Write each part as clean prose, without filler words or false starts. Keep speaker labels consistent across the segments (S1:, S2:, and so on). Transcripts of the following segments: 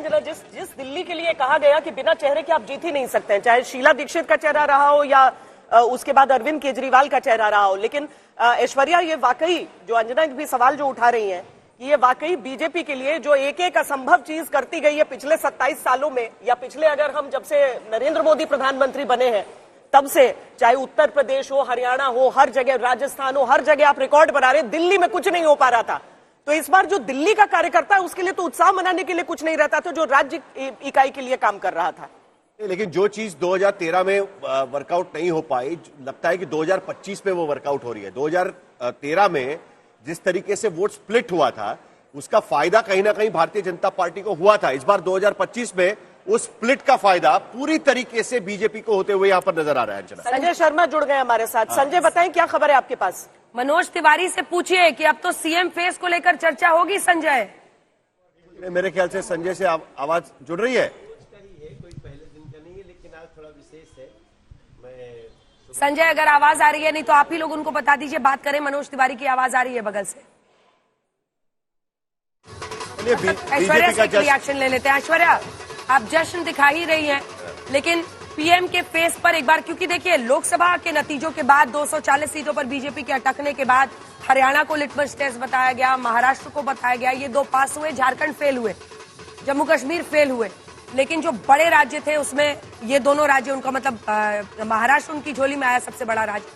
S1: अंजना, जिस दिल्ली के लिए कहा गया कि बिना चेहरे के आप जीत ही नहीं सकते हैं, चाहे शीला दीक्षित का चेहरा रहा हो या उसके बाद अरविंद केजरीवाल का चेहरा रहा हो, लेकिन ऐश्वर्या, ये वाकई जो अंजना भी सवाल जो उठा रही हैं, ये वाकई बीजेपी के लिए जो एक एक असंभव चीज करती गई है पिछले 27 सालों में, या पिछले अगर हम जब से नरेंद्र मोदी प्रधानमंत्री बने हैं तब से, चाहे उत्तर प्रदेश हो, हरियाणा हो, हर जगह, राजस्थान हो, हर जगह आप रिकॉर्ड बना रहे हैं। दिल्ली में कुछ नहीं हो पा रहा था, तो इस बार जो दिल्ली का कार्यकर्ता है उसके लिए तो उत्साह मनाने के लिए कुछ नहीं रहता था, जो राज्य इकाई के लिए काम कर रहा था।
S2: लेकिन जो चीज 2013 में वर्कआउट नहीं हो पाई, लगता है कि 2025 में वो वर्कआउट हो रही है। 2013 में जिस तरीके से वोट स्प्लिट हुआ था उसका फायदा कहीं ना कहीं भारतीय जनता पार्टी को हुआ था। इस बार 2025 में उस स्प्लिट का फायदा पूरी तरीके से बीजेपी को होते हुए यहां पर नजर आ रहा है।
S1: संजय शर्मा जुड़ गए हमारे साथ। संजय, बताएं क्या खबर है आपके पास?
S3: मनोज तिवारी से पूछिए कि अब तो सीएम फेस को लेकर चर्चा होगी। संजय,
S2: मेरे ख्याल से संजय से आवाज जुड़ रही है।
S3: संजय, अगर आवाज आ रही है, नहीं तो आप ही लोग उनको बता दीजिए, बात करें। मनोज तिवारी की आवाज आ रही है बगल से। ऐश्वर्या से रिएक्शन ले लेते हैं। ऐश्वर्या, आप जश्न दिखा ही रही हैं, लेकिन पीएम के फेस पर एक बार, क्योंकि देखिए लोकसभा के नतीजों के बाद 240 सीटों पर बीजेपी के अटकने के बाद हरियाणा को लिटमस टेस्ट बताया गया, महाराष्ट्र को बताया गया, ये 2 पास हुए, झारखंड फेल हुए, जम्मू कश्मीर फेल हुए, लेकिन जो बड़े राज्य थे उसमें ये दोनों राज्य, उनका मतलब महाराष्ट्र उनकी झोली में आया, सबसे बड़ा राज्य,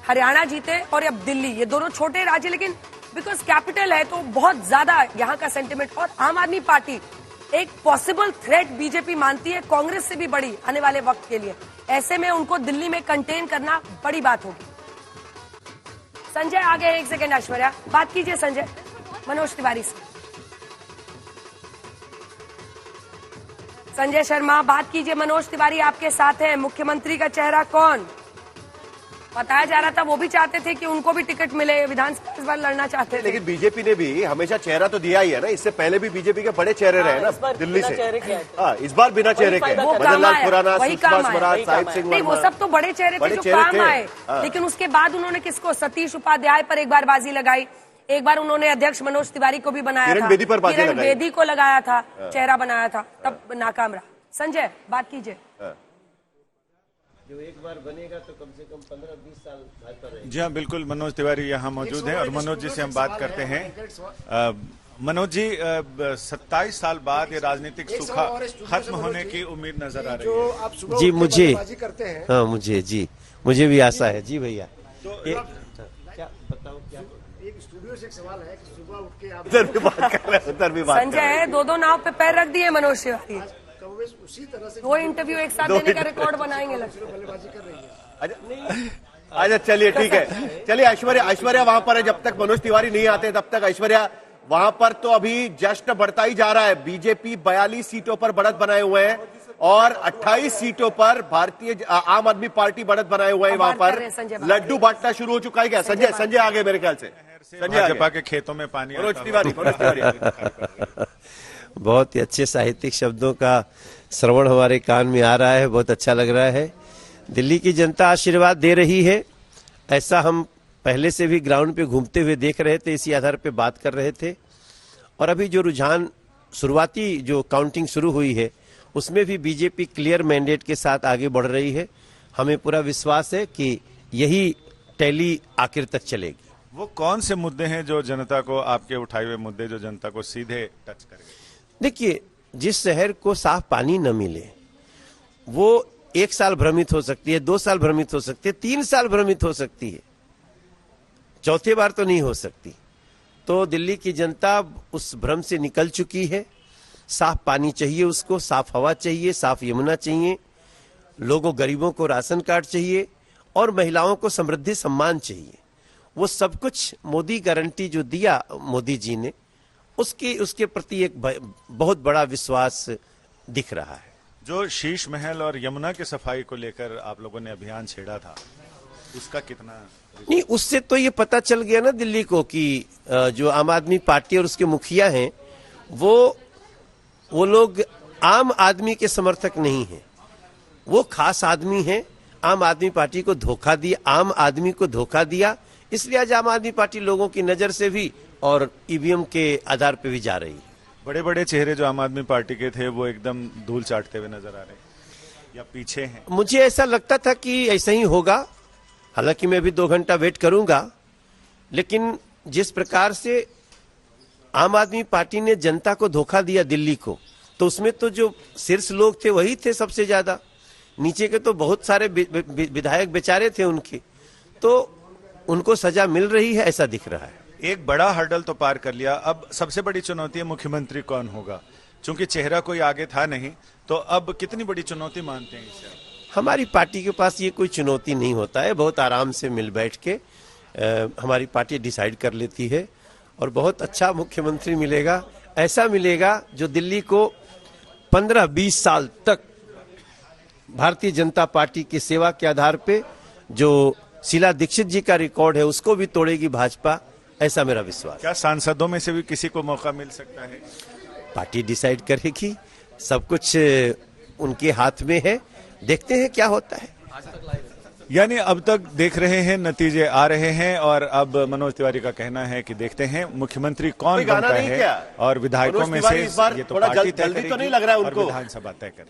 S3: हरियाणा जीते, और अब दिल्ली, ये दोनों छोटे राज्य, लेकिन बिकॉज कैपिटल है तो बहुत ज्यादा यहाँ का सेंटिमेंट। और आम आदमी पार्टी एक पॉसिबल थ्रेट बीजेपी मानती है, कांग्रेस से भी बड़ी आने वाले वक्त के लिए। ऐसे में उनको दिल्ली में कंटेन करना बड़ी बात होगी। संजय आ गए, एक सेकेंड। ऐश्वर्या, बात कीजिए संजय मनोज तिवारी से। संजय शर्मा, बात कीजिए। मनोज तिवारी आपके साथ हैं। मुख्यमंत्री का चेहरा कौन बताया जा रहा था? वो भी चाहते थे कि उनको भी टिकट मिले, विधानसभा इस बार लड़ना चाहते थे,
S2: लेकिन बीजेपी ने भी हमेशा चेहरा तो दिया ही है ना। इससे पहले भी बीजेपी के बड़े चेहरे रहे ना दिल्ली से। इस बार बिना चेहरे के मदन लाल खुराना, सुषमा स्वराज, साहिब सिंह
S3: वर्मा, वो सब तो बड़े चेहरे थे जो काम आए। लेकिन उसके बाद उन्होंने किसको, सतीश उपाध्याय पर एक बार बाजी लगाई, एक बार उन्होंने अध्यक्ष मनोज तिवारी को भी बनाया था, किरण बेदी को लगाया था, चेहरा बनाया था, तब नाकाम रहा। संजय, बात कीजिए।
S4: जो एक बार बनेगा तो कम से कम 15-20 साल भाजपा रहेगी।
S5: जी हाँ, बिल्कुल। मनोज तिवारी यहाँ मौजूद हैं और मनोज जी से हम बात करते हैं। मनोज जी, 27 साल बाद ये राजनीतिक सूखा खत्म होने की उम्मीद नजर आ रही है।
S6: जी, मुझे, हाँ मुझे, जी मुझे भी आशा है। जी भैया,
S4: क्या बताओ, क्या
S7: एक स्टूडियो से एक सवाल है कि सुबह उठ के आप
S2: उधर भी बात कर रहे हैं, उधर भी बात कर रहे हैं।
S3: संजय, 2 नाव पे पैर रख दिए मनोज तिवारी।
S7: उसी तरह से
S3: 2 इंटरव्यू एक साथ देने का रिकॉर्ड बनाएंगे।
S7: बल्लेबाजी कर रही है।
S2: अच्छा, चलिए ठीक है। चलिए ऐश्वर्या वहां पर है। जब तक मनोज तिवारी नहीं आते तब तक ऐश्वर्या वहां पर तो अभी जश्न बढ़ता ही जा रहा है। बीजेपी 42 सीटों पर बढ़त बनाए हुए हैं और 28 सीटों पर भारतीय आम आदमी पार्टी बढ़त बनाए हुए हैं। वहां पर लड्डू बांटना शुरू हो चुका है क्या? संजय आगे, मेरे ख्याल से
S5: भाजपा के खेतों में पानी।
S2: मनोज तिवारी
S6: बहुत ही अच्छे साहित्यिक शब्दों का श्रवण हमारे कान में आ रहा है, बहुत अच्छा लग रहा है। दिल्ली की जनता आशीर्वाद दे रही है, ऐसा हम पहले से भी ग्राउंड पे घूमते हुए देख रहे थे, इसी आधार पे बात कर रहे थे। और अभी जो रुझान, शुरुआती जो काउंटिंग शुरू हुई है उसमें भी बीजेपी क्लियर मैंडेट के साथ आगे बढ़ रही है। हमें पूरा विश्वास है कि यही टैली आखिर तक चलेगी।
S5: वो कौन से मुद्दे हैं जो जनता को, आपके उठाए हुए मुद्दे जो जनता को सीधे टच करेंगे?
S6: देखिए, जिस शहर को साफ पानी न मिले वो 1 साल भ्रमित हो सकती है, 2 साल भ्रमित हो सकती है, 3 साल भ्रमित हो सकती है, चौथे बार तो नहीं हो सकती। तो दिल्ली की जनता उस भ्रम से निकल चुकी है। साफ पानी चाहिए उसको, साफ हवा चाहिए, साफ यमुना चाहिए, लोगों गरीबों को राशन कार्ड चाहिए और महिलाओं को समृद्धि सम्मान चाहिए। वो सब कुछ मोदी गारंटी जो दिया मोदी जी ने, उसके प्रति एक बहुत बड़ा विश्वास दिख रहा है।
S5: जो शीश महल और यमुना की सफाई को लेकर आप लोगों ने अभियान छेड़ा था, उसका कितना?
S6: नहीं, उससे तो ये पता चल गया ना दिल्ली को कि जो आम आदमी पार्टी और उसके मुखिया हैं वो लोग आम आदमी के समर्थक नहीं हैं, वो खास आदमी हैं। आम आदमी पार्टी को धोखा दिया, आम आदमी को धोखा दिया, इसलिए आज आम आदमी पार्टी लोगों की नजर से भी और ईवीएम के आधार पर भी जा रही है।
S5: बड़े बड़े चेहरे जो आम आदमी पार्टी के थे वो एकदम धूल चाटते हुए नजर आ रहे हैं या पीछे हैं।
S6: मुझे ऐसा लगता था कि ऐसा ही होगा, हालांकि मैं भी 2 घंटा वेट करूंगा, लेकिन जिस प्रकार से आम आदमी पार्टी ने जनता को धोखा दिया दिल्ली को, तो उसमें तो जो शीर्ष लोग थे वही थे सबसे ज्यादा, नीचे के तो बहुत सारे विधायक बेचारे थे उनके, तो उनको सजा मिल रही है ऐसा दिख रहा है।
S5: एक बड़ा हर्डल तो पार कर लिया, अब सबसे बड़ी चुनौती है मुख्यमंत्री कौन होगा, क्योंकि चेहरा कोई आगे था नहीं, तो अब कितनी बड़ी चुनौती मानते हैं इसे?
S6: हमारी पार्टी के पास ये कोई चुनौती नहीं होता है, बहुत आराम से मिल बैठ के हमारी पार्टी डिसाइड कर लेती है और बहुत अच्छा मुख्यमंत्री मिलेगा, ऐसा मिलेगा जो दिल्ली को 15-20 साल तक भारतीय जनता पार्टी की सेवा के आधार पे जो शीला दीक्षित जी का रिकॉर्ड है उसको भी तोड़ेगी भाजपा, ऐसा मेरा विश्वास।
S5: क्या सांसदों में से भी किसी को मौका मिल सकता है?
S6: पार्टी डिसाइड करेगी, सब कुछ उनके हाथ में है, देखते हैं क्या होता है।
S5: यानी अब तक देख रहे हैं, नतीजे आ रहे हैं और अब मनोज तिवारी का कहना है कि देखते हैं मुख्यमंत्री कौन बनता है और विधायकों में से ये तो पार्टी तय करेगी और विधानसभा तय करेगी।